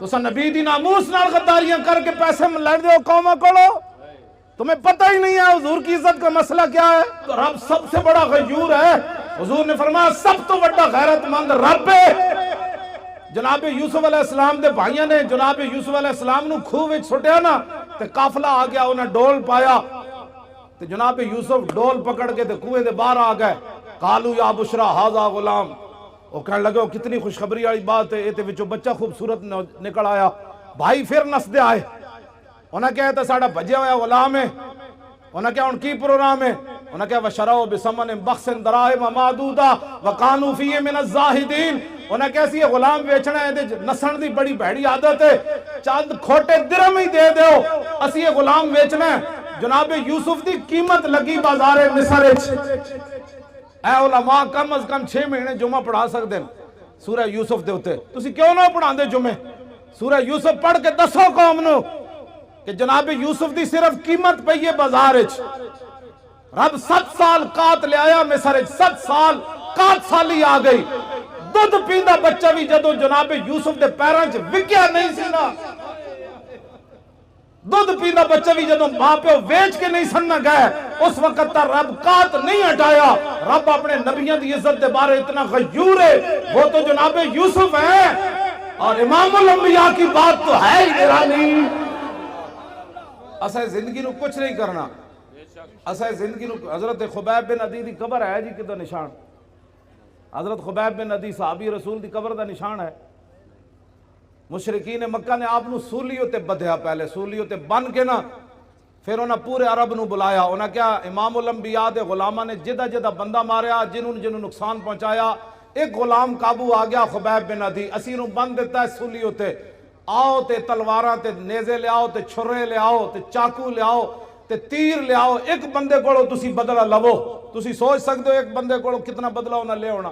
تسا نبی دی ناموس نال غداریاں کر کے پیسے لڑ دے ہو قوماں کولو، تمہیں پتہ ہی نہیں ہے حضور کی عزت کا مسئلہ کیا ہے. رب سب سے بڑا غیور ہے. حضور نے فرمایا سب تو بڑا غیرت مند رب ہے. جناب یوسف علیہ السلام دے بھائیاں نے جناب یوسف علیہ السلام نو کھوہ وچ سٹیا نا تے قافلہ آ گیا، انہیں ڈول پایا تے جناب یوسف ڈول پکڑ کے تے کنویں دے باہر آ گئے. قالو یا بشرا ھذا غلام، وہ کہنے لگے وہ کتنی خوشخبری والی بات ہے، یہ وچوں بچہ خوبصورت نکل آیا. بھائی پھر نسدے آئے، انہیں کہا تھا ساڑا بھجیا ہوا غلام ہے. انہیں کہا ان کی پروگرام ہے. انہیں کہا وَشَرَوْا بِثَمَنٍ بَخْسٍ دَرَاهِمَ مَعْدُودَةٍ وَكَانُوا فِيهِ مِنَ الزَّاهِدِينَ. انہیں کہا سی یہ غلام بیچنا ہے، نسن دی بڑی بھیڑی عادت ہے، چند کھوٹے درہم ہی دے دیو اسی یہ غلام بیچنا ہے. جناب یوسف دی قیمت لگی بازار مصر وچ. اے علماء کم از کم 6 مہینے جمعہ پڑھا سکتے ہیں سورہ یوسف دے ہوتے، تسی کیوں نہ پڑھا دے جمعے؟ سورہ یوسف پڑھ کے دسو قوم نو کہ جناب یوسف دی صرف قیمت پئی ہے بازار وچ. رب 7 سال قات لے آیا مصر وچ، 7 سال قات سالی آ گئی. دودھ پیندا بچہ بھی جدو جناب یوسف دے پیراں وچ وکیا نہیں سی نا، دودھ پیندا بچہ بھی جدو ماں پیو ویچ کے نہیں سننا گئے، اس وقت تا رب قات نہیں ہٹایا. رب اپنے نبیوں دی عزت دے بارے اتنا غیور ہے، وہ تو جناب یوسف ہے. اور امام الانبیاء کی بات تو ہے ہی نرالی. اسے زندگی نو کچھ نہیں کرنا، اسے زندگی نو. حضرت خبیب بن عدی دی قبر ہے جی کدھر نشان؟ حضرت خبیب بن عدی صحابی رسول دی قبر دا نشان ہے. مشرکین مکہ نے آپ نو سولیوں تے بدھیا، پہلے سولیوں تے بن کے نا پھر انہاں پورے عرب نو بلایا. انہاں کیا امام الانبیاء دے غلامہ نے جدہ جدہ بندہ ماریا، جنہوں نقصان پہنچایا. ایک غلام قابو آ گیا خبیب بن عدی، اسی نو بند دیتا ہے سولیوں تے. آؤ تے تلواراں تے نیزے لے آؤ تے چھرے لے آؤ تے چاقو لے آؤ تے تیر لے آؤ. ایک بندے کو تسی بدلہ لو. تسی سوچ سکتے ہو ایک بندے کو کتنا بدلہ انہاں لے ہونا.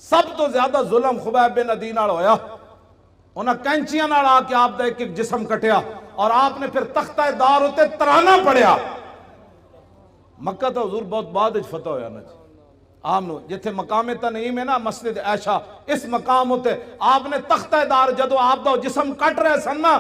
سب تو زیادہ ظلم خبیب بن عدی نال ہویا. انہاں کینچیاں نال آ کے آپ دا ایک ایک جسم کٹیا اور آپ نے پھر تختہ دار ہوتے ترانہ پڑھیا. مکہ تو حضور بہت بعد فتح ہویا نا جی. آپ نے جتھے مقام تنعیم ہے نا مسجد عائشہ، اس مقام ہوتے آپ نے تختہ دار جدو آپ دا جسم کٹ رہے سن نا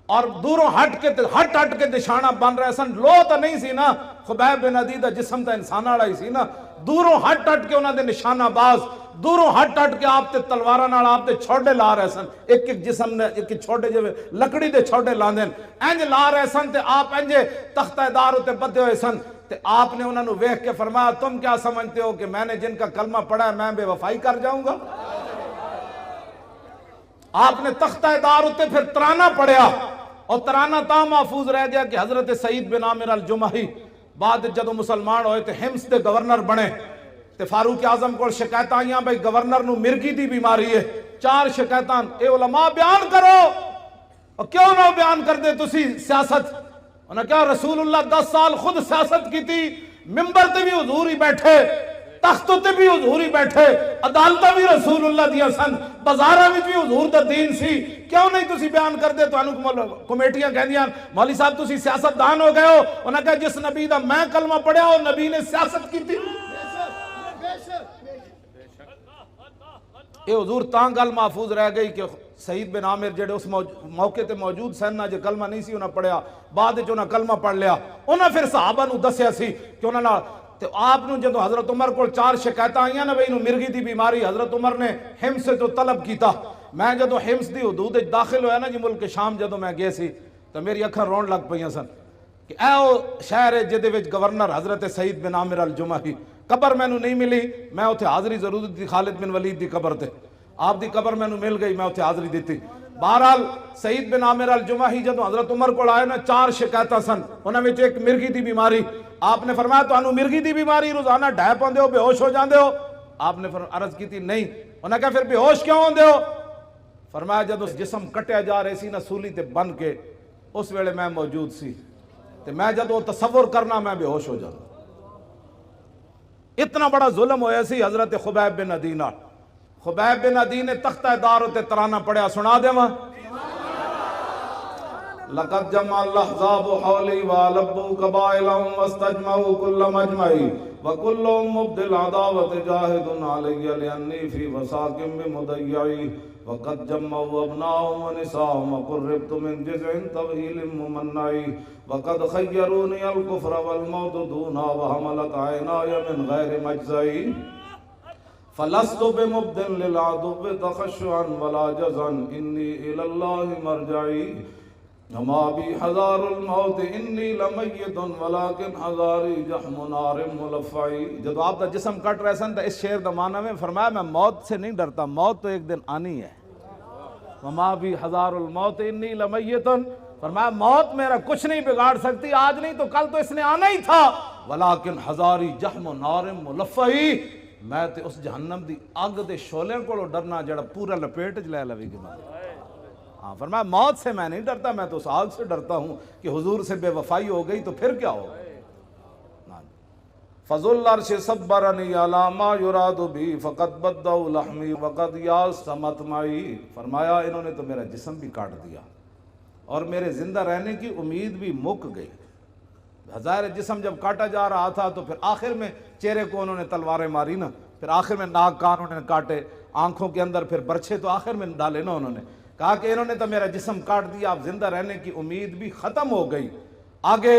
اور دوروں ہٹ کے نشانہ بن رہے سن. لو تو نہیں سی نا، خبیب بن عدی دا جسم تا انسان والا ہی سی نا. دوروں ہٹ کے انہاں دے نشانہ باز، دوروں ہٹ کے آپ تے تلواراں نال آپ تے چھوڑے لا رہے سن. ایک ایک جسم نے ایک چھوڑے جو لکڑی دے چھوڑے لاندے انج لا رہے سن تے آپ انج تختہ دار تے بدھے ہوئے سن. تے آپ نے انہوں نے ویکھ کے فرمایا تم کیا سمجھتے ہو کہ میں نے جن کا کلمہ پڑھا ہے میں بے وفائی کر جاؤں گا؟ آپ نے تختہ دار تے پھر ترانہ پڑھیا اور ترانہ تا محفوظ رہ گیا کہ حضرت سعید بن عامر الجمحی بعد جدو مسلمان ہوئے تے حمص دے گورنر بنے تے فاروق اعظم کو شکایت آئیاں بھئی گورنر نو مرگی دی بیماری ہے. 4 شکایتاں. اے علماء بیان کرو، اور کیوں نہ بیان کر دے تسی سیاست؟ انہوں نے کہا رسول اللہ 10 سال خود سیاست کی تھی، ممبر تے بھی حضور ہی بیٹھے، تختوں تے بھی حضور ہی بیٹھے، عدالتہ بھی رسول اللہ دیا سن، بازارہ بھی حضور دا دین سی. کیوں نہیں تسی بیان کر دے؟ تو انہوں کمیٹیاں کہہ دیاں مولی صاحب تسی سیاست دان ہو گئے ہو. انہوں نے کہا جس نبی دا میں کلمہ پڑھیا ہو نبی نے سیاست کی تھی. اے حضور تاں گل محفوظ رہ گئی کہ سعید بن عامر جڑے اس موقع تے موجود سن نا، جو کلمہ نہیں سی انہاں پڑھیا، بعد جو انہاں کلمہ پڑھ لیا. انہاں پھر صحابہ نو دسیا سی کہ انہاں نال تے آپ نو جدو حضرت عمر کو 4 شکایت آئیاں نا بھئی نو مرگی دی بیماری، حضرت عمر نے حمص سے تو طلب کیتا. میں جدو حمص دی حدود داخل ہویا نا جی ملک شام جدو میں گئے سی تو میری اکھاں رون لگ پئیاں سن کہ اے او شہر ہے جدے وچ گورنر حضرت سعید بن عامر الجمحی. قبر میں نو نہیں ملی، میں اتھے حاضری ضرور دی خالد بن ولید دی قبر تے، آپ دی قبر میں نو مل گئی، میں اتھے حاضری دیتی. بہرحال سعید بن عامر الجمحی جدو حضرت عمر کو آئے نا 4 شکایتاں سن، انہاں وچ ایک مرگی دی بیماری. آپ نے فرمایا تو انہوں مرگی دی بیماری روزانہ ڈھائے پاندے ہو، بے ہوش ہو جاندے ہو؟ آپ نے عرض کی تھی نہیں. انہوں نے کہا پھر بے ہوش کیوں ہوندے ہو؟ فرمایا جدو جسم کٹیا جا رہے سی نا سولی تے بن کے، اس ویلے میں موجود سی تے میں جدو تصور کرنا میں بے ہوش ہو جانا. اتنا بڑا ظلم ہویا سی حضرت خبیب بن عدی نال. خبیب بن عدی نے تختہ دار تے ترانہ پڑھیا، سنا دے ماں. لقد جمع الاحزاب حولی والبوا قبائلهم واستجمعوا كل مجمعی وكلهم مبدل عداوت جاہد علی لانی فی وساق بمضیعی وقد جمعوا ابناهم ونساهم وقربت من جزع طويل ممنعي وقد خيروني الكفر والموت دونا وحملت عيناي من غير مجزعي فلست بمبدل للعدو تخشعا ولا جزعا إني إلى الله مرجعي وما بي حذار الموت انی لمیت ولکن حذاری جحم نار ملفعی. جب آپ کا جسم کٹ رہے سن تو اس شعر دا معنی میں فرمایا میں موت سے نہیں ڈرتا، موت تو ایک دن آنی ہے. وما بی حذار الموت انی لمیت، فرمایا موت میرا کچھ نہیں بگاڑ سکتی، آج نہیں تو کل تو اس نے آنا ہی تھا. ولکن حذاری جحم نار ملفعی، میں تے اس جہنم دی اگ دے شولے کو ڈرنا جڑا پورا لپیٹ چ لے لوی گی. ہاں فرمایا موت سے میں نہیں ڈرتا، میں تو اس آگ سے ڈرتا ہوں کہ حضور سے بے وفائی ہو گئی تو پھر کیا ہوگا. فضل العرش صبرنی علی ما یراد بی فقد بدوا لحمی وقد یاس مطمعی. فرمایا انہوں نے تو میرا جسم بھی کاٹ دیا اور میرے زندہ رہنے کی امید بھی مک گئی. ظاہر جسم جب کاٹا جا رہا تھا تو پھر آخر میں چہرے کو انہوں نے تلواریں ماری نا، پھر آخر میں ناک کان انہوں نے کاٹے، آنکھوں کے اندر پھر برچھے تو آخر میں ڈالے نا. انہوں نے کہا کہ انہوں نے تو میرا جسم کاٹ دیا، اب زندہ رہنے کی امید بھی ختم ہو گئی. آگے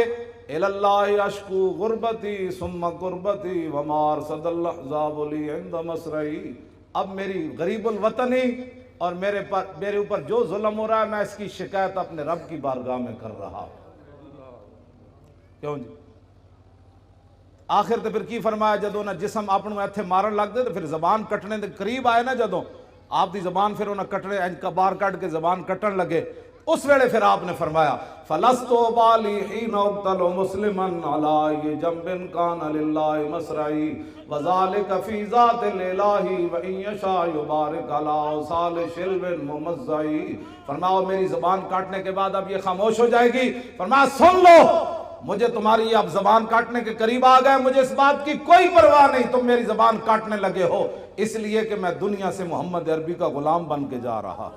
الاللہ اشکو غربتی ثم قربتی وما ارصد الاحزاب لی عند مسرعی. اب میری غریب الوطنی اور میرے اوپر جو ظلم ہو رہا ہے میں اس کی شکایت اپنے رب کی بارگاہ میں کر رہا ہوں. کیوں جی آخر تو پھر کی فرمایا جدوں نہ جسم اپنوں ایتھے مارن لگ دے تو پھر زبان کٹنے دے قریب آئے نا، جدوں آپ دی زبان پھر انہیں کٹنے انج کا بار کٹ کے زبان کٹن لگے، اس ویلے پھر آپ نے فرمایا فَلَسْتُ بَالِي حِينَ اُقْتَلُ مُسْلِمًا عَلَىٰ جَنْبٍ كَانَ لِلَّهِ مَسْرَعِي وَذَلِكَ فِي ذَاتِ الْإِلَٰهِ وَإِن يَشَاء يُبَارِكْ عَلَىٰ أَوْصَالِ شِلْوٍ مُمَزَّعِي. فرمایا میری زبان کاٹنے کے بعد اب یہ خاموش ہو جائے گی. فرمایا سن لو، مجھے تمہاری اب زبان کاٹنے کے قریب آ گئے، مجھے اس بات کی کوئی پرواہ نہیں تم میری زبان کاٹنے لگے ہو، اس لیے کہ میں دنیا سے محمد عربی کا غلام بن کے جا رہا.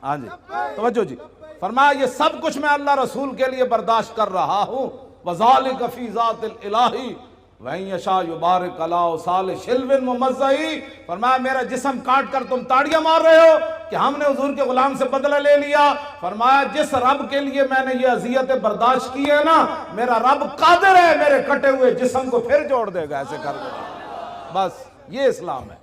ہاں جی توجہ جی. فرمایا یہ سب کچھ میں اللہ رسول کے لیے برداشت کر رہا ہوں. وَذَلِكَ فِي ذَاتِ الْإِلَٰهِ وَإِن يَشَاء يُبَارِكْ عَلَىٰ أَوْصَالِ شِلْوٍ مُمَزَّعِي. فرمایا میرا جسم کاٹ کر تم تاڑیاں مار رہے ہو کہ ہم نے حضور کے غلام سے بدلہ لے لیا. فرمایا جس رب کے لیے میں نے یہ اذیتیں برداشت کی ہے نا، میرا رب قادر ہے میرے کٹے ہوئے جسم کو پھر جوڑ دے گا، ایسے کر دے گا. بس یہ اسلام ہے.